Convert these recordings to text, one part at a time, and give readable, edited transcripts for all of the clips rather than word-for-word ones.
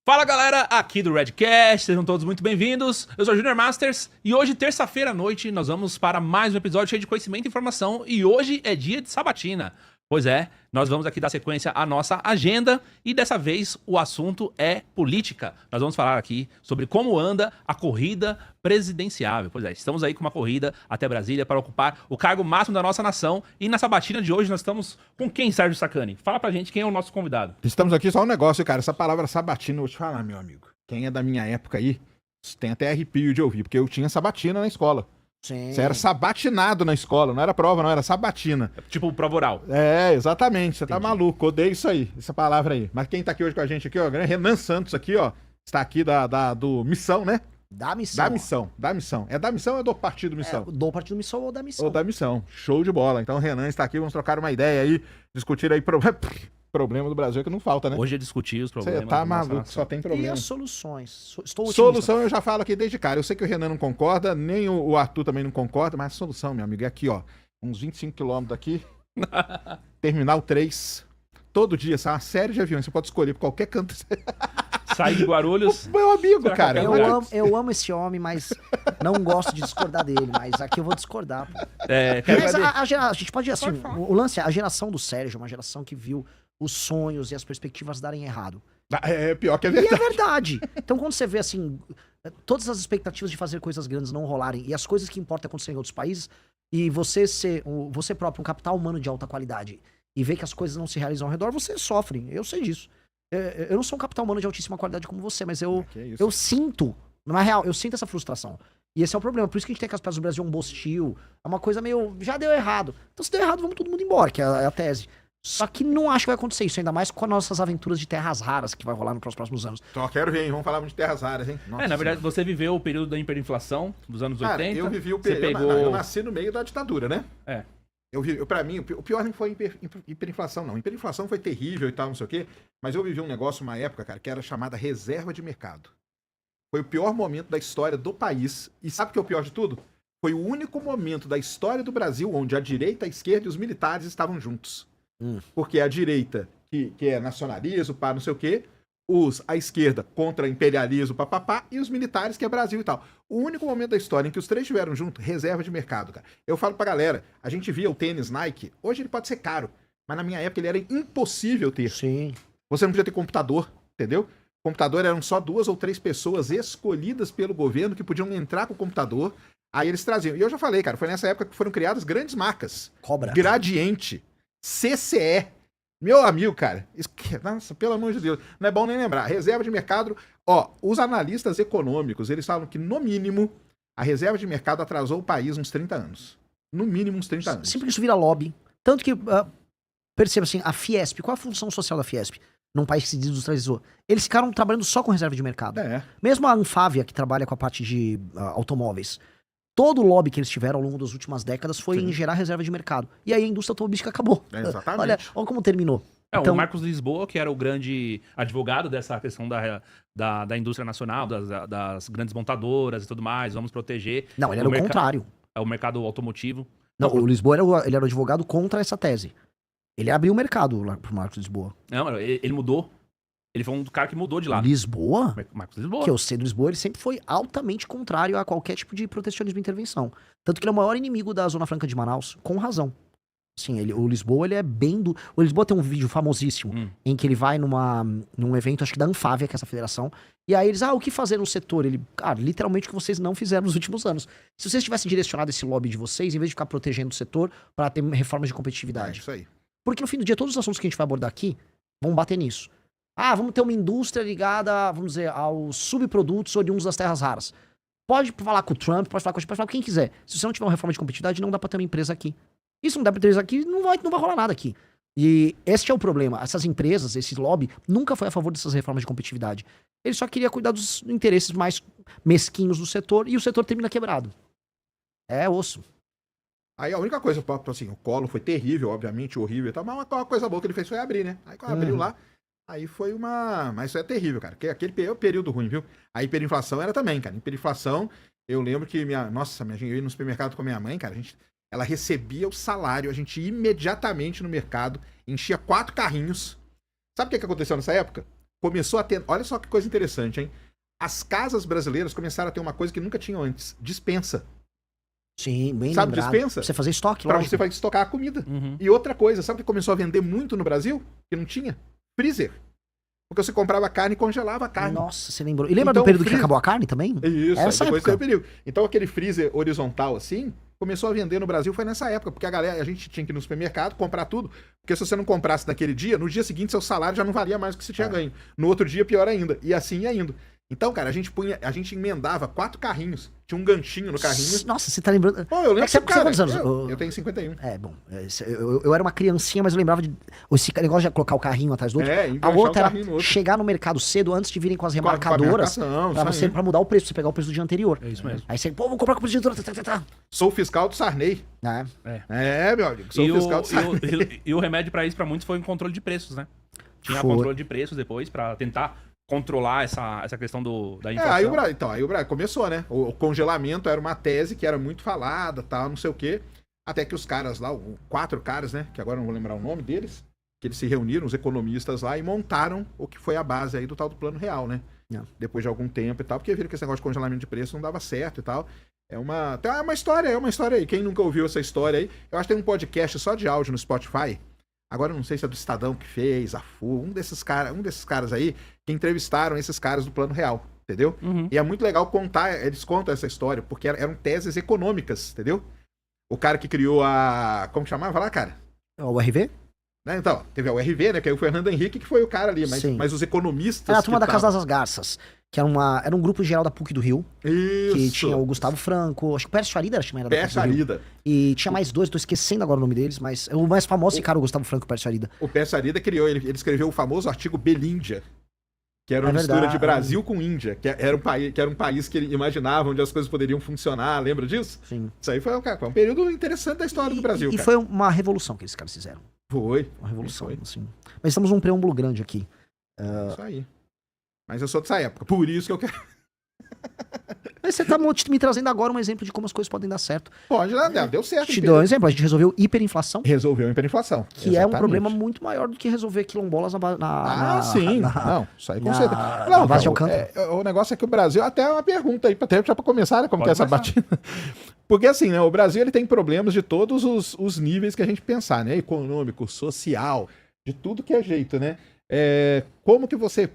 Fala galera, aqui do Redcast, sejam todos muito bem-vindos. Eu sou o Junior Masters e hoje, terça-feira à noite, nós vamos para mais um episódio cheio de conhecimento e informação. E hoje é dia de sabatina. Pois é, nós vamos aqui dar sequência à nossa agenda e dessa vez o assunto é política. Nós vamos falar aqui sobre como anda a corrida presidenciável. Pois é, estamos aí com uma corrida até Brasília para ocupar o cargo máximo da nossa nação. E na sabatina de hoje nós estamos com quem, Sérgio Sacani? Fala pra gente quem é o nosso convidado. Estamos aqui só um negócio, cara. Essa palavra sabatina, eu vou te falar, meu amigo. Quem é da minha época aí, tem até arrepio de ouvir, porque eu tinha sabatina na escola. Sim. Você era sabatinado na escola, não era prova, não, era sabatina. Tipo prova oral. É, exatamente, você tá maluco, odeio isso aí, essa palavra aí. Mas quem tá aqui hoje com a gente aqui, ó, Renan Santos aqui, ó, está aqui do Missão, né? Da missão. Da Missão. É da Missão ou é do Partido Missão? Do Partido Missão ou da missão. Ou da Missão. Show de bola. Então o Renan está aqui, vamos trocar uma ideia aí, discutir aí problema do Brasil que não falta, né? Hoje é discutir os problemas. Você tá da nossa maluco, nação. só tem E problema. as soluções. Estou otimista. Solução eu já falo aqui desde cara. Eu sei que o Renan não concorda, nem o Arthur também não concorda, mas a solução, meu amigo, é aqui, ó. Uns 25 quilômetros daqui. Terminal 3. Todo dia, sai uma série de aviões. Você pode escolher por qualquer canto. Sair de Guarulhos. Meu amigo, Será cara. qualquer Eu amo esse homem, mas não gosto de discordar dele. Mas aqui eu vou discordar. Pô. Mas a gente pode, assim, o lance, a geração do Sérgio é uma geração que viu os sonhos e as perspectivas darem errado. É pior que é E é verdade. verdade. Então quando você vê, assim, todas as expectativas de fazer coisas grandes não rolarem e as coisas que importam acontecerem em outros países e você ser, você próprio, um capital humano de alta qualidade e ver que as coisas não se realizam ao redor, você sofre. Eu sei disso. Eu não sou um capital humano de altíssima qualidade como você, mas Que isso. eu sinto, na real, eu sinto essa frustração. E esse é o problema. Por isso que a gente tem que as peças do Brasil um bostil. É uma coisa meio. Já deu errado. Então, se deu errado, vamos todo mundo embora, que é a tese. Só que não acho que vai acontecer isso, ainda mais com as nossas aventuras de terras raras que vai rolar nos próximos anos. Só quero ver, hein? Vamos falar de terras raras, hein? Nossa Na verdade, Senhora. você viveu o período da hiperinflação dos anos Cara, 80. eu vivi o Você período. pegou... Eu nasci no meio da ditadura, né? É. Pra mim, o pior não foi hiperinflação, não. Hiperinflação foi terrível e tal, não sei o quê. Mas eu vivi um negócio, uma época, cara, que era chamada reserva de mercado. Foi o pior momento da história do país. E sabe o que é o pior de tudo? Foi o único momento da história do Brasil onde a direita, a esquerda e os militares estavam juntos. Porque a direita, que é nacionalismo, pá, não sei o quê, a esquerda contra imperialismo, papapá, e os militares, que é Brasil e tal. O único momento da história em que os três estiveram juntos, reserva de mercado, cara. Eu falo pra galera, a gente via o tênis Nike, hoje ele pode ser caro, mas na minha época ele era impossível ter. Sim. Você não podia ter computador, entendeu? Computador eram só 2 ou 3 pessoas escolhidas pelo governo que podiam entrar com o computador, aí eles traziam. E eu já falei, cara, foi nessa época que foram criadas grandes marcas. Cobra. Gradiente, CCE. Meu amigo, cara, nossa, pelo amor de Deus, não é bom nem lembrar. Reserva de mercado, ó, os analistas econômicos, eles falam que, no mínimo, a reserva de mercado atrasou o país uns 30 anos. No mínimo uns 30 anos. Sempre isso vira lobby. Tanto que, perceba assim, a Fiesp, qual a função social da Fiesp? Num país que se desindustrializou. Eles ficaram trabalhando só com reserva de mercado. É. Mesmo a Anfávia, que trabalha com a parte de automóveis, todo o lobby que eles tiveram ao longo das últimas décadas foi Sim. em gerar reserva de mercado. E aí a indústria automobilística acabou. É, exatamente. Olha como terminou. O Marcos Lisboa, que era o grande advogado dessa questão da indústria nacional, das grandes montadoras e tudo mais, vamos proteger. Não, ele era o contrário. O mercado automotivo. Não, o Lisboa ele era o advogado contra essa tese. Ele abriu o mercado lá pro Marcos Lisboa. Não, ele mudou. Ele foi um cara que mudou de lado. Lisboa? Marcos Lisboa. Que eu sei do Lisboa, ele sempre foi altamente contrário a qualquer tipo de protecionismo e intervenção. Tanto que ele é o maior inimigo da Zona Franca de Manaus, com razão. Sim, o Lisboa, ele é bem do... O Lisboa tem um vídeo famosíssimo, em que ele vai num evento, acho que da Anfávia, que é essa federação, e aí eles, o que fazer no setor? Ele, cara, literalmente o que vocês não fizeram nos últimos anos. Se vocês tivessem direcionado esse lobby de vocês, em vez de ficar protegendo o setor, para ter reformas de É competitividade. isso aí. Porque no fim do dia, todos os assuntos que a gente vai abordar aqui vão bater nisso. Vamos ter uma indústria ligada, vamos dizer, aos subprodutos oriundos das terras raras. Pode falar com o Trump, pode falar com quem quiser. Se você não tiver uma reforma de competitividade, não dá pra ter uma empresa aqui. E se não dá pra ter empresa aqui, não vai rolar nada aqui. E este é o problema. Essas empresas, esse lobby, nunca foi a favor dessas reformas de competitividade. Ele só queria cuidar dos interesses mais mesquinhos do setor e o setor termina quebrado. É osso. Aí a única coisa, assim, o colo foi terrível, obviamente, horrível e tal, mas uma coisa boa que ele fez foi abrir, né? Aí quando abriu lá, aí foi uma... Mas isso é terrível, cara, porque aquele período ruim, viu? A hiperinflação era também, cara. Hiperinflação, eu lembro que eu ia no supermercado com a minha mãe, cara, ela recebia o salário, a gente ia imediatamente no mercado, enchia 4 carrinhos. Sabe o que aconteceu nessa época? começou a ter... Olha só que coisa interessante, hein? As casas brasileiras começaram a ter uma coisa que nunca tinham antes. Despensa. Sim, bem Sabe, lembrado. dispensa? Pra você fazer estoque, Pra lógico. você vai estocar a comida. Uhum. E outra coisa, sabe o que começou a vender muito no Brasil? Que não tinha? Freezer. Porque você comprava carne e congelava a carne. Nossa, você lembrou. E lembra Então, do período que freezer- acabou a carne também? Isso, aí Essa depois época. teve o período. Então aquele freezer horizontal assim, começou a vender no Brasil foi nessa época, porque a gente tinha que ir no supermercado, comprar tudo, porque se você não comprasse naquele dia, no dia seguinte seu salário já não valia mais do que você tinha ganho. No outro dia, pior ainda. E assim ia indo. Então, cara, a gente emendava 4 carrinhos, tinha um ganchinho no carrinho. Nossa, você tá lembrando. Pô, eu lembro É que você- cara, quantos anos? eu tenho 51. É, bom. Eu era uma criancinha, mas eu lembrava de. Esse negócio de colocar o carrinho atrás do outro. É, A enganchar outra o era carrinho no outro. chegar no mercado cedo antes de virem com as Com a remarcadoras. marcação, Pra, isso aí. pra mudar o preço, você pegar o preço do dia anterior. É isso mesmo. Aí você, pô, vou comprar com o preço do dia anterior. Sou fiscal do Sarney. É, meu amigo, sou E fiscal do Sarney. e o remédio pra isso, pra muitos, foi um controle de preços, né? Tinha Foi. controle de preços depois pra tentar controlar essa questão da inflação. Aí o Brasil começou, né? O congelamento era uma tese que era muito falada, tal, não sei o quê. Até que os caras lá, 4 caras, né? Que agora eu não vou lembrar o nome deles, que eles se reuniram, os economistas lá, e montaram o que foi a base aí do tal do Plano Real, né? Depois de algum tempo e tal, porque viram que esse negócio de congelamento de preço não dava certo e tal. É uma história aí. Quem nunca ouviu essa história aí, eu acho que tem um podcast só de áudio no Spotify. Agora eu não sei se é do Estadão que fez, a FU, um desses caras aí, que entrevistaram esses caras do Plano Real, entendeu? Uhum. E é muito legal contar, eles contam essa história, porque eram teses econômicas, entendeu? O cara que criou a... Como que chamava lá, cara? O RV? Né? Então, teve a URV, né? Que aí o Fernando Henrique que foi o cara ali, Sim. mas os economistas... Era a turma que da Casa tavam- das Garças, que era um grupo geral da PUC do Rio, Isso! que tinha o Gustavo Franco, acho que o Pérez Farida era da Pérez PUC do Rio. Arida. E tinha mais 2, tô esquecendo agora o nome deles, mas o mais famoso ficaram o Gustavo Franco e o Pérez Farida. O Pérez Arida criou, ele escreveu o famoso artigo Belíndia, que era uma mistura verdade. de Brasil com Índia, que era um país que ele imaginava onde as coisas poderiam funcionar, lembra disso? Sim. Isso aí foi um período interessante da história do Brasil, E cara. foi uma revolução que esses caras fizeram. Foi. Uma revolução, Foi. assim. Mas estamos num preâmbulo grande aqui. Isso aí. Mas eu sou dessa época, por isso que eu quero... Mas você tá me trazendo agora um exemplo de como as coisas podem dar certo. Pode, né? Deu certo. Te dou um exemplo, a gente resolveu hiperinflação, Resolveu a hiperinflação. que é um Exatamente. problema muito maior do que resolver quilombolas Sim. Não, isso aí com certeza. na Não, base de cara, Alcântara. o negócio é que o Brasil, até uma pergunta aí, até já pra começar, né, como Pode que é essa começar. batida. Porque assim, né, o Brasil ele tem problemas de todos os níveis que a gente pensar, né, econômico, social, de tudo que é jeito, né. Como que você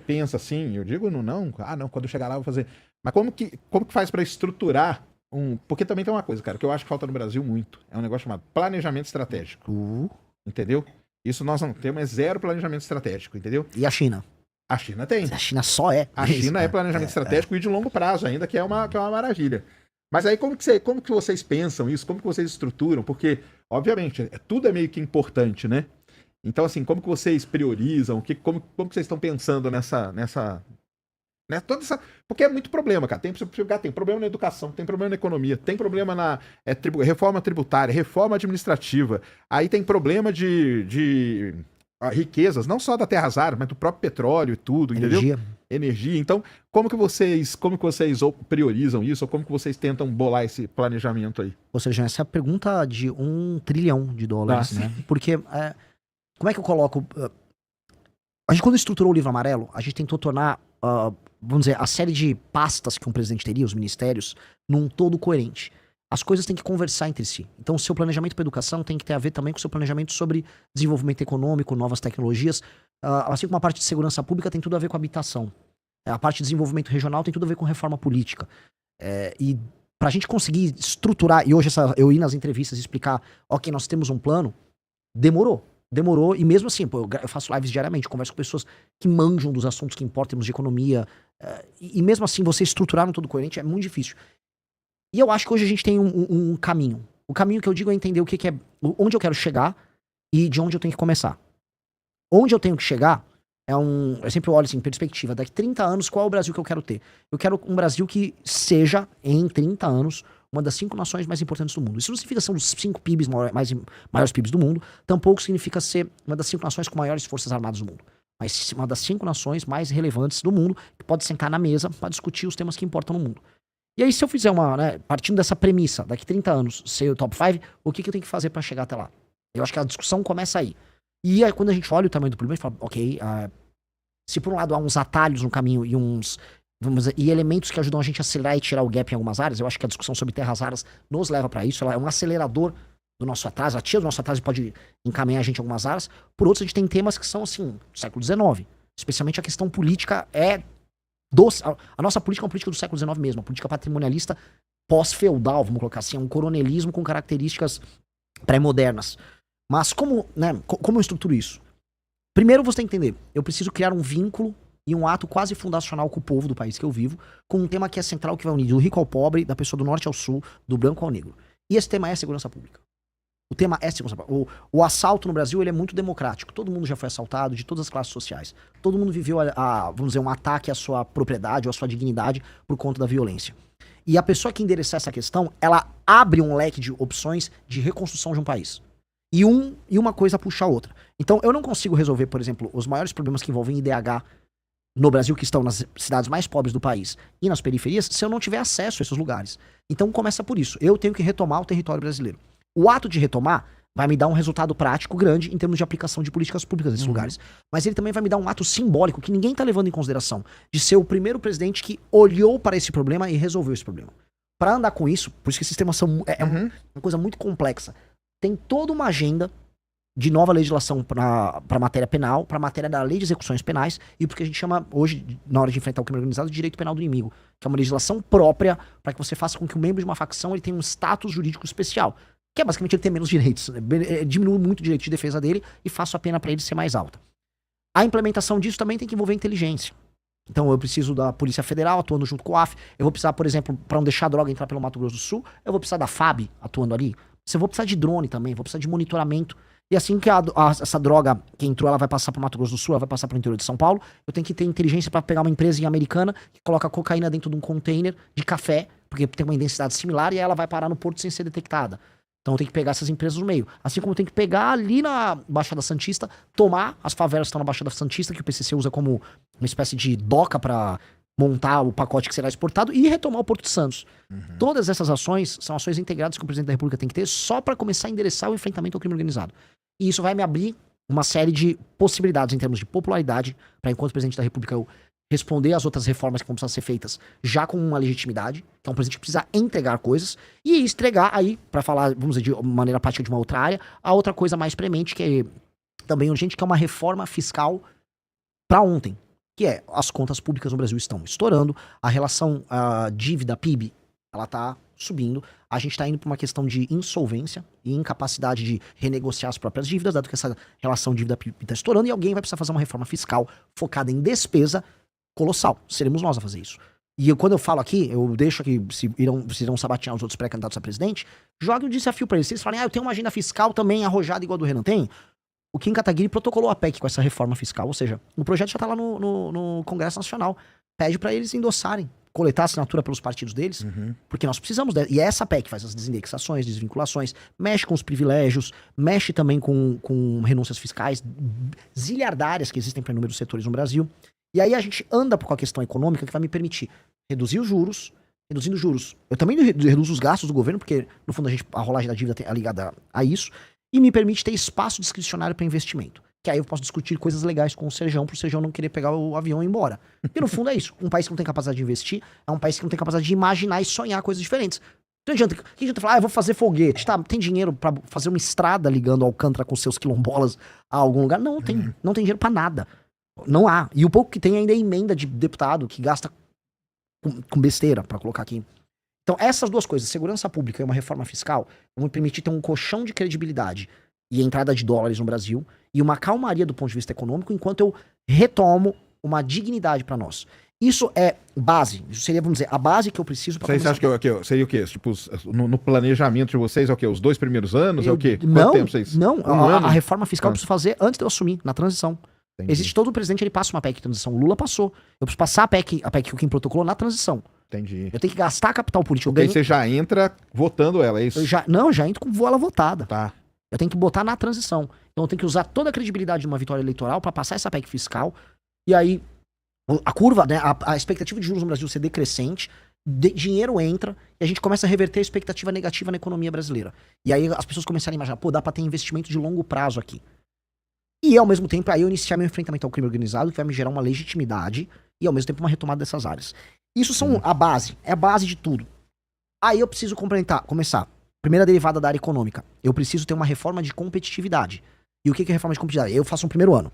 pensa assim? Eu digo não, quando eu chegar lá eu vou fazer. Mas como que faz pra estruturar porque também tem uma coisa, cara, que eu acho que falta no Brasil muito, é um negócio chamado planejamento estratégico, entendeu? Isso nós não temos, é zero planejamento estratégico, entendeu? E a China? A China tem. A China só é. A China é planejamento estratégico e de longo prazo ainda, que é uma maravilha. Mas aí como que vocês pensam isso? Como que vocês estruturam? Porque, obviamente, tudo é meio que importante, né? Então, assim, como que vocês priorizam? Como que vocês estão pensando nessa toda essa... Porque é muito problema, cara. Tem problema na educação, tem problema na economia, tem problema na reforma tributária, reforma administrativa. Aí tem problema de riquezas, não só da terra raras, mas do próprio petróleo e tudo, entendeu? Energia. Então, como que vocês ou priorizam isso, ou como que vocês tentam bolar esse planejamento aí? Ou seja, essa é a pergunta de $1 trilhão, né? Porque, como é que eu coloco... A gente, quando estruturou o livro amarelo, a gente tentou tornar, vamos dizer, a série de pastas que um presidente teria, os ministérios, num todo coerente. As coisas têm que conversar entre si. Então, o seu planejamento para educação tem que ter a ver também com o seu planejamento sobre desenvolvimento econômico, novas tecnologias. Assim como a parte de segurança pública tem tudo a ver com habitação. A parte de desenvolvimento regional tem tudo a ver com reforma política. E para a gente conseguir estruturar, e hoje eu ir nas entrevistas e explicar, ok, nós temos um plano, demorou, e mesmo assim, eu faço lives diariamente, converso com pessoas que manjam dos assuntos que importam em termos de economia, e mesmo assim, você estruturar no todo coerente é muito difícil. E eu acho que hoje a gente tem um caminho. O caminho que eu digo é entender o que é, onde eu quero chegar e de onde eu tenho que começar. Onde eu tenho que chegar eu sempre olho assim, em perspectiva, daqui 30 anos, qual é o Brasil que eu quero ter? Eu quero um Brasil que seja, em 30 anos, uma das 5 nações mais importantes do mundo. Isso não significa ser um dos 5 PIBs maiores PIBs do mundo, tampouco significa ser uma das 5 nações com maiores forças armadas do mundo. Mas uma das 5 nações mais relevantes do mundo, que pode sentar na mesa para discutir os temas que importam no mundo. E aí, se eu fizer partindo dessa premissa, daqui 30 anos, ser o top 5, o que eu tenho que fazer para chegar até lá? Eu acho que a discussão começa aí. E aí, quando a gente olha o tamanho do problema, a gente fala, ok, Se por um lado há uns atalhos no caminho e e elementos que ajudam a gente a acelerar e tirar o gap em algumas áreas, eu acho que a discussão sobre terras raras nos leva para isso. Ela é um acelerador do nosso atraso, ela tira do nosso atraso e pode encaminhar a gente em algumas áreas. Por outros, a gente tem temas que são, assim, do século XIX. Especialmente a questão política a nossa política é uma política do século XIX mesmo, uma política patrimonialista pós-feudal, vamos colocar assim, é um coronelismo com características pré-modernas. Mas como eu estruturo isso? Primeiro você tem que entender, eu preciso criar um vínculo e um ato quase fundacional com o povo do país que eu vivo, com um tema que é central, que vai unir do rico ao pobre, da pessoa do norte ao sul, do branco ao negro. E esse tema é segurança pública. O tema é segurança pública. O assalto no Brasil, ele é muito democrático. Todo mundo já foi assaltado, de todas as classes sociais. Todo mundo viveu, vamos dizer, um ataque à sua propriedade ou à sua dignidade por conta da violência. E a pessoa que endereçar essa questão, ela abre um leque de opções de reconstrução de um país. E uma coisa puxa a outra. Então, eu não consigo resolver, por exemplo, os maiores problemas que envolvem IDH no Brasil, que estão nas cidades mais pobres do país e nas periferias, se eu não tiver acesso a esses lugares. Então, começa por isso. Eu tenho que retomar o território brasileiro. O ato de retomar vai me dar um resultado prático grande em termos de aplicação de políticas públicas nesses lugares. Mas ele também vai me dar um ato simbólico que ninguém tá levando em consideração, de ser o primeiro presidente que olhou para esse problema e resolveu esse problema. Para andar com isso, por isso que esses temas são uma coisa muito complexa. Tem toda uma agenda de nova legislação para matéria penal, para matéria da lei de execuções penais e porque a gente chama hoje, na hora de enfrentar o crime organizado, de direito penal do inimigo, que é uma legislação própria para que você faça com que o membro de uma facção ele tenha um status jurídico especial, que é basicamente ele ter menos direitos, diminui muito o direito de defesa dele e faço a pena para ele ser mais alta. A implementação disso também tem que envolver inteligência. Então eu preciso da Polícia Federal atuando junto com o AF, eu vou precisar, por exemplo, para não deixar a droga entrar pelo Mato Grosso do Sul, eu vou precisar da FAB atuando ali, eu vou precisar de drone também, vou precisar de monitoramento. E assim que essa droga que entrou, ela vai passar para o Mato Grosso do Sul, ela vai passar para o interior de São Paulo, eu tenho que ter inteligência para pegar uma empresa americana que coloca cocaína dentro de um container de café, porque tem uma densidade similar, e ela vai parar no porto sem ser detectada. Então eu tenho que pegar essas empresas no meio. Assim como eu tenho que pegar ali na Baixada Santista, tomar as favelas que estão na Baixada Santista, que o PCC usa como uma espécie de doca para montar o pacote que será exportado e retomar o Porto de Santos. Todas essas ações são ações integradas que o presidente da República tem que ter só para começar a endereçar o enfrentamento ao crime organizado. E isso vai me abrir uma série de possibilidades em termos de popularidade, para enquanto presidente da República eu responder às outras reformas que vão precisar ser feitas já com uma legitimidade, que é um presidente que precisa entregar coisas, e entregar aí, para falar, vamos dizer, de maneira prática de uma outra área, a outra coisa mais premente, que é também urgente, que é uma reforma fiscal para ontem, que é as contas públicas no Brasil estão estourando, a relação dívida-PIB, ela tá subindo, a gente tá indo para uma questão de insolvência e incapacidade de renegociar as próprias dívidas, dado que essa relação dívida-PIB tá estourando, e alguém vai precisar fazer uma reforma fiscal focada em despesa colossal. Seremos nós a fazer isso. E quando eu falo aqui, eu deixo aqui, se irão sabatinar os outros pré-candidatos a presidente, jogue um desafio para eles. Se eles falarem, eu tenho uma agenda fiscal também arrojada igual a do Renan tem, o Kim Kataguiri protocolou a PEC com essa reforma fiscal, ou seja, o projeto já tá lá no Congresso Nacional. Pede para eles endossarem, coletar a assinatura pelos partidos deles, porque nós precisamos e é essa PEC que faz as desindexações, desvinculações, mexe com os privilégios, mexe também com renúncias fiscais zilhardárias que existem para inúmeros setores no Brasil. E aí a gente anda com a questão econômica que vai me permitir reduzir os juros. Reduzindo os juros, eu também reduzo os gastos do governo, porque no fundo a rolagem da dívida é ligada a isso, e me permite ter espaço discricionário para investimento. Que aí eu posso discutir coisas legais com o Serjão, pro Serjão não querer pegar o avião e ir embora. Porque no fundo é isso. Um país que não tem capacidade de investir é um país que não tem capacidade de imaginar e sonhar coisas diferentes. Não adianta. Que adianta falar, eu vou fazer foguete. Tá, tem dinheiro pra fazer uma estrada ligando Alcântara com seus quilombolas a algum lugar? Não tem dinheiro pra nada. Não há. E o pouco que tem ainda é emenda de deputado que gasta com besteira, pra colocar aqui. Então, essas duas coisas, segurança pública e uma reforma fiscal, vão me permitir ter um colchão de credibilidade e entrada de dólares no Brasil e uma calmaria do ponto de vista econômico, enquanto eu retomo uma dignidade pra nós. Isso é base. Isso seria, vamos dizer, a base que eu preciso para começar. Você acha que seria o quê? Tipo, no planejamento de vocês é o quê? Os 2 primeiros anos? É o quê? Não, tempo vocês... não. A reforma fiscal eu preciso fazer antes de eu assumir, na transição. Entendi. Existe todo o presidente, ele passa uma PEC de transição. O Lula passou. Eu preciso passar a PEC que o Kim protocolou na transição. Entendi. Eu tenho que gastar capital político. Aí você já entra votando ela, é isso? Já entro com ela votada. Tá. Eu tenho que botar na transição. Então eu tenho que usar toda a credibilidade de uma vitória eleitoral para passar essa PEC fiscal. E aí, a curva, né, a expectativa de juros no Brasil ser decrescente, dinheiro entra e a gente começa a reverter a expectativa negativa na economia brasileira. E aí as pessoas começarem a imaginar, dá pra ter investimento de longo prazo aqui. E, ao mesmo tempo, aí eu iniciar meu enfrentamento ao crime organizado, que vai me gerar uma legitimidade e, ao mesmo tempo, uma retomada dessas áreas. Isso são a base, é a base de tudo. Aí eu preciso começar. Primeira derivada da área econômica. Eu preciso ter uma reforma de competitividade. E o que é reforma de competitividade? Eu faço um primeiro ano.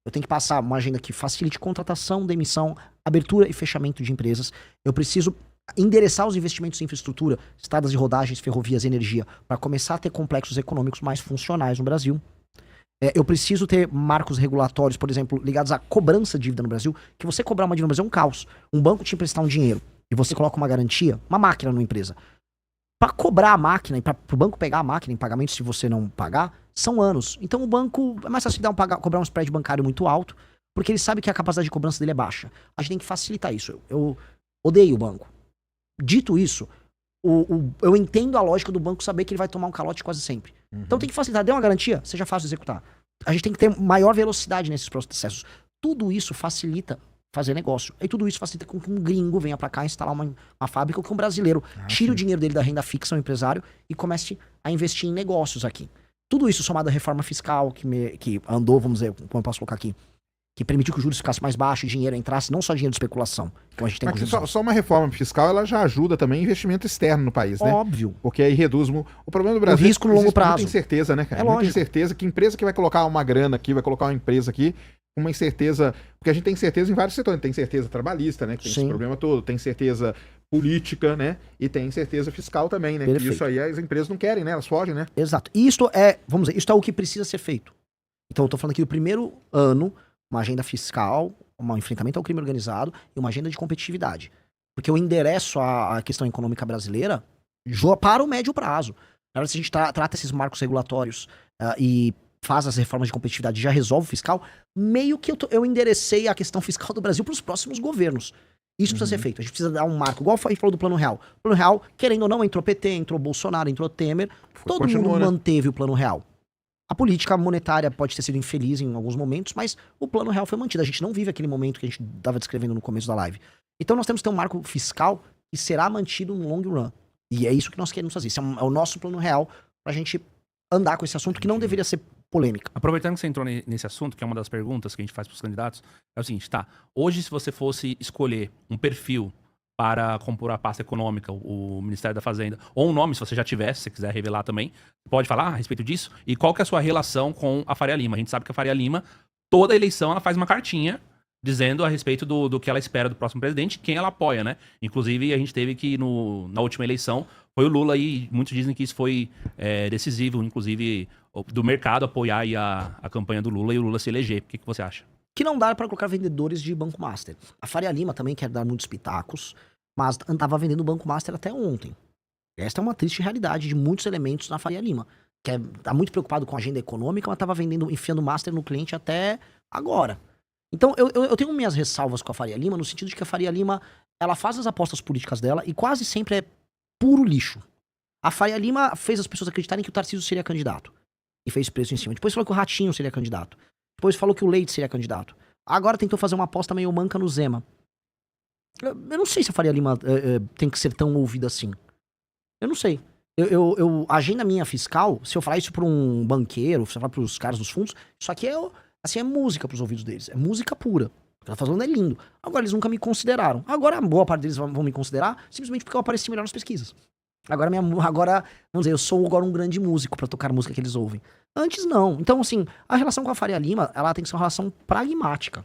Eu tenho que passar uma agenda que facilite contratação, demissão, abertura e fechamento de empresas. Eu preciso endereçar os investimentos em infraestrutura, estradas de rodagens, ferrovias, energia, para começar a ter complexos econômicos mais funcionais no Brasil. Eu preciso ter marcos regulatórios, por exemplo, ligados à cobrança de dívida no Brasil, que você cobrar uma dívida no Brasil é um caos. Um banco te emprestar um dinheiro e você coloca uma garantia, uma máquina numa empresa. Para cobrar a máquina e para o banco pegar a máquina em pagamento se você não pagar, são anos. Então o banco é mais fácil de cobrar um spread bancário muito alto, porque ele sabe que a capacidade de cobrança dele é baixa. A gente tem que facilitar isso. Eu odeio o banco. Dito isso, eu entendo a lógica do banco saber que ele vai tomar um calote quase sempre. Então tem que facilitar. Dê uma garantia, seja fácil de executar. A gente tem que ter maior velocidade nesses processos. Tudo isso facilita fazer negócio. E tudo isso facilita com que um gringo venha pra cá instalar uma fábrica, ou que um brasileiro tire o dinheiro dele da renda fixa, um empresário, e comece a investir em negócios aqui. Tudo isso somado à reforma fiscal que andou, vamos dizer, como eu posso colocar aqui, que permitiu que os juros ficassem mais baixos e dinheiro entrasse, não só dinheiro de especulação. Então a gente tem só uma reforma fiscal, ela já ajuda também investimento externo no país, né? Óbvio. Porque aí reduz o problema do Brasil. O risco no longo prazo. Muita incerteza, né, cara? É muita lógico. incerteza. Que empresa que vai colocar uma grana aqui, vai colocar uma empresa aqui, uma incerteza. Porque a gente tem incerteza em vários setores. Tem incerteza trabalhista, né? Que tem esse problema todo. Tem incerteza política, né? E tem incerteza fiscal também, né? Perfeito. Isso aí as empresas não querem, né? Elas fogem, né? Exato. E isto é, vamos dizer, isto é o que precisa ser feito. Então eu tô falando aqui do primeiro ano, uma agenda fiscal, um enfrentamento ao crime organizado e uma agenda de competitividade. Porque eu endereço a questão econômica brasileira para o médio prazo. Na hora que a gente trata esses marcos regulatórios e faz as reformas de competitividade e já resolve o fiscal, meio que eu enderecei a questão fiscal do Brasil para os próximos governos. Isso precisa ser feito. A gente precisa dar um marco. Igual a gente falou do Plano Real. O Plano Real, querendo ou não, entrou PT, entrou Bolsonaro, entrou Temer. Todo mundo manteve o Plano Real. A política monetária pode ter sido infeliz em alguns momentos, mas o Plano Real foi mantido. A gente não vive aquele momento que a gente estava descrevendo no começo da live. Então nós temos que ter um marco fiscal que será mantido no long run. E é isso que nós queremos fazer. Esse é o nosso Plano Real pra gente andar com esse assunto que não deveria ser polêmica. Aproveitando que você entrou nesse assunto, que é uma das perguntas que a gente faz pros candidatos, é o seguinte, tá? Hoje, se você fosse escolher um perfil para compor a pasta econômica, o Ministério da Fazenda, ou um nome, se você já tivesse, se você quiser revelar também, pode falar a respeito disso? E qual que é a sua relação com a Faria Lima? A gente sabe que a Faria Lima, toda eleição, ela faz uma cartinha dizendo a respeito do que ela espera do próximo presidente, quem ela apoia, né? Inclusive, a gente teve que, na última eleição, foi o Lula, e muitos dizem que isso foi decisivo, inclusive, do mercado apoiar aí a campanha do Lula e o Lula se eleger. O que você acha? Que não dá para colocar vendedores de Banco Master. A Faria Lima também quer dar muitos pitacos, mas andava vendendo Banco Master até ontem. Esta é uma triste realidade de muitos elementos na Faria Lima. Que tá muito preocupado com a agenda econômica, mas estava enfiando Master no cliente até agora. Então eu tenho minhas ressalvas com a Faria Lima, no sentido de que a Faria Lima, ela faz as apostas políticas dela e quase sempre é puro lixo. A Faria Lima fez as pessoas acreditarem que o Tarcísio seria candidato. E fez preço em cima. Depois falou que o Ratinho seria candidato. Depois falou que o Leite seria candidato. Agora tentou fazer uma aposta meio manca no Zema. Eu não sei se a Faria Lima tem que ser tão ouvida assim. Eu não sei. A agenda minha fiscal, se eu falar isso pra um banqueiro, se eu falar pros caras dos fundos, isso aqui é música pros ouvidos deles. É música pura. O que ela tá falando é lindo. Agora eles nunca me consideraram. Agora a boa parte deles vão me considerar simplesmente porque eu apareci melhor nas pesquisas. Agora, vamos dizer, eu sou agora um grande músico pra tocar a música que eles ouvem. Antes não. Então, assim, a relação com a Faria Lima, ela tem que ser uma relação pragmática.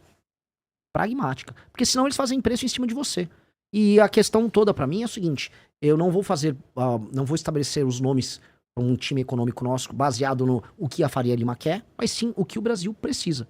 Pragmática. Porque senão eles fazem preço em cima de você. E a questão toda pra mim é o seguinte, eu não vou não vou estabelecer os nomes para um time econômico nosso baseado no o que a Faria Lima quer, mas sim o que o Brasil precisa.